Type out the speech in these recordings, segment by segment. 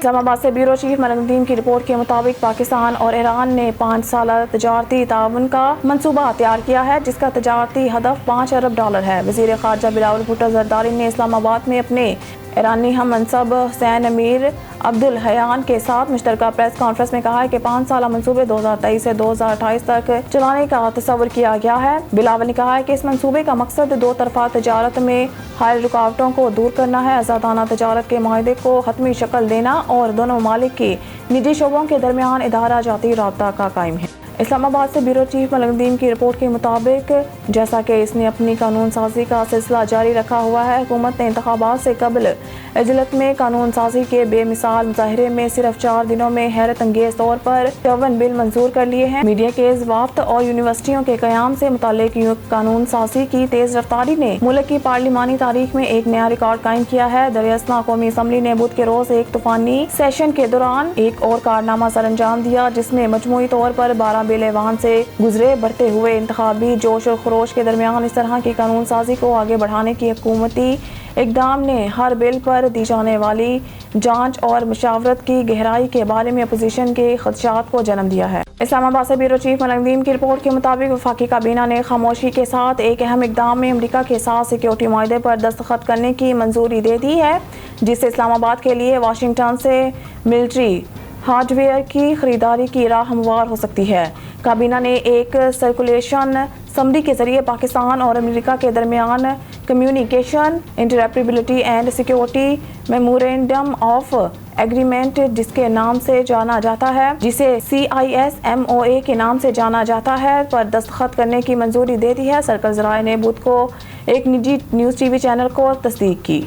اسلام آباد سے bureau chief ملک الدین کی رپورٹ کے مطابق پاکستان اور ایران نے 5 سالہ تجارتی تعاون کا منصوبہ تیار کیا ہے، جس کا تجارتی ہدف $5 ارب ہے۔ وزیر خارجہ بلاول بھٹو زرداری نے اسلام آباد میں اپنے ایرانی ہم منصب حسین امیر عبدالحیان کے ساتھ مشترکہ پریس کانفرنس میں کہا ہے کہ 5 سالہ منصوبے 2023 سے 2028 تک چلانے کا تصور کیا گیا ہے۔ بلاول نے کہا ہے کہ اس منصوبے کا مقصد دو طرفہ تجارت میں حائل رکاوٹوں کو دور کرنا ہے، آزادانہ تجارت کے معاہدے کو حتمی شکل دینا اور دونوں ممالک کی نجی شعبوں کے درمیان ادارہ جاتی رابطہ کا قائم ہے۔ اسلام آباد سے بیورو چیف ملک الدین کی رپورٹ کے مطابق جیسا کہ اس نے اپنی قانون سازی کا سلسلہ جاری رکھا ہوا ہے، حکومت نے انتخابات سے قبل اجلاس میں قانون سازی کے بے مثال مظاہرے میں صرف 4 دنوں میں حیرت انگیز طور پر 54 بل منظور کر لیے ہیں۔ میڈیا کے ضوابط اور یونیورسٹیوں کے قیام سے متعلق قانون سازی کی تیز رفتاری نے ملک کی پارلیمانی تاریخ میں ایک نیا ریکارڈ قائم کیا ہے۔ دراصل قومی اسمبلی نے بدھ کے روز ایک طوفانی سیشن کے دوران ایک اور کارنامہ سر انجام دیا، جس میں مجموعی طور پر 12 بل ایوان سے گزرے۔ بڑھتے ہوئے انتخابی جوش و خروش کے درمیان اس طرح کی قانون سازی کو آگے بڑھانے کی حکومتی اقدام نے ہر بل پر دی جانے والی جانچ اور مشاورت کی گہرائی کے بارے میں اپوزیشن کے خدشات کو جنم دیا ہے۔ اسلام آباد سے بیورو چیف ملک الدین کی رپورٹ کے مطابق وفاقی کابینہ نے خاموشی کے ساتھ ایک اہم اقدام میں امریکہ کے ساتھ سیکورٹی معاہدے پر دستخط کرنے کی منظوری دے دی ہے، جس سے اسلام آباد کے لیے واشنگٹن سے ملٹری ہارڈ ویئر کی خریداری کی راہ ہموار ہو سکتی ہے۔ کابینہ نے ایک سرکولیشن سمری کے ذریعے پاکستان اور امریکہ کے درمیان communication interoperability and security memorandum of agreement, جس کے نام سے جانا جاتا ہے، جسے CISMOA کے نام سے جانا جاتا ہے، پر دستخط کرنے کی منظوری دے دی ہے۔ سرکل ذرائع نے بدھ کو ایک نجی نیوز ٹی وی چینل کو تصدیق کی۔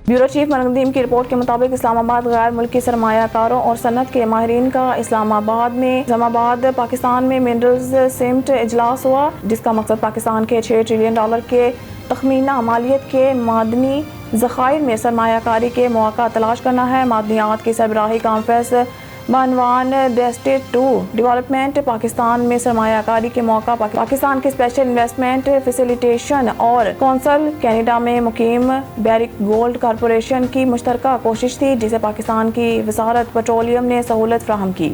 بیورو چیف ملک الدین کی رپورٹ کے مطابق اسلام آباد غیر ملکی سرمایہ کاروں اور صنعت کے ماہرین کا اسلام آباد پاکستان میں منرلز سمٹ اجلاس ہوا، جس کا مقصد پاکستان کے $6 ٹریلین کے تخمینہ مالیت کے معدنی ذخائر میں سرمایہ کاری کے مواقع تلاش کرنا ہے۔ معدنیات کی سربراہی کانفرنس بعنوان ڈیسٹیٹ ٹو ڈیولپمنٹ پاکستان میں سرمایہ کاری کے موقع پاکستان کی اسپیشل انویسٹمنٹ فیسیلیٹیشن اور کونسل کینیڈا میں مقیم بیرک گولڈ کارپوریشن کی مشترکہ کوشش تھی، جسے پاکستان کی وزارت پیٹرولیم نے سہولت فراہم کی۔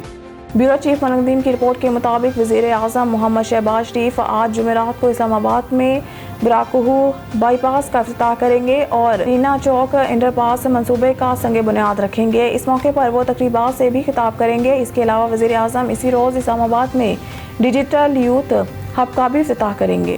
بیورو چیف ملک الدین کی رپورٹ کے مطابق وزیر اعظم محمد شہباز شریف آج جمعرات کو اسلام آباد میں براکوہو بائی پاس کا افتتاح کریں گے اور رینا چوک انڈر پاس منصوبے کا سنگ بنیاد رکھیں گے۔ اس موقع پر وہ تقریبات سے بھی خطاب کریں گے۔ اس کے علاوہ وزیر اعظم اسی روز اسلام آباد میں ڈیجیٹل یوتھ ہب کا بھی افتتاح کریں گے۔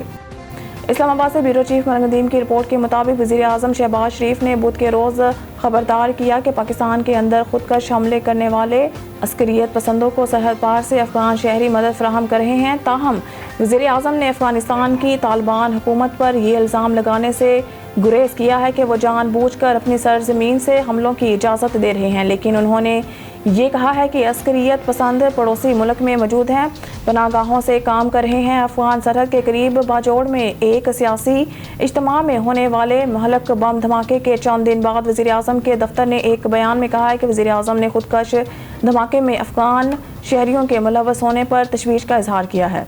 اسلام آباد سے بیورو چیف ملک الدین کی رپورٹ کے مطابق وزیر اعظم شہباز شریف نے بدھ کے روز خبردار کیا کہ پاکستان کے اندر خودکش حملے کرنے والے عسکریت پسندوں کو سرحد پار سے افغان شہری مدد فراہم کر رہے ہیں۔ تاہم وزیر اعظم نے افغانستان کی طالبان حکومت پر یہ الزام لگانے سے گریز کیا ہے کہ وہ جان بوجھ کر اپنی سرزمین سے حملوں کی اجازت دے رہے ہیں، لیکن انہوں نے یہ کہا ہے کہ عسکریت پسند پڑوسی ملک میں موجود ہیں، پناہ گاہوں سے کام کر رہے ہیں۔ افغان سرحد کے قریب باجوڑ میں ایک سیاسی اجتماع میں ہونے والے مہلک بم دھماکے کے چند دن بعد وزیر اعظم کے دفتر نے ایک بیان میں کہا ہے کہ وزیر اعظم نے خودکش دھماکے میں افغان شہریوں کے ملوث ہونے پر تشویش کا اظہار کیا ہے۔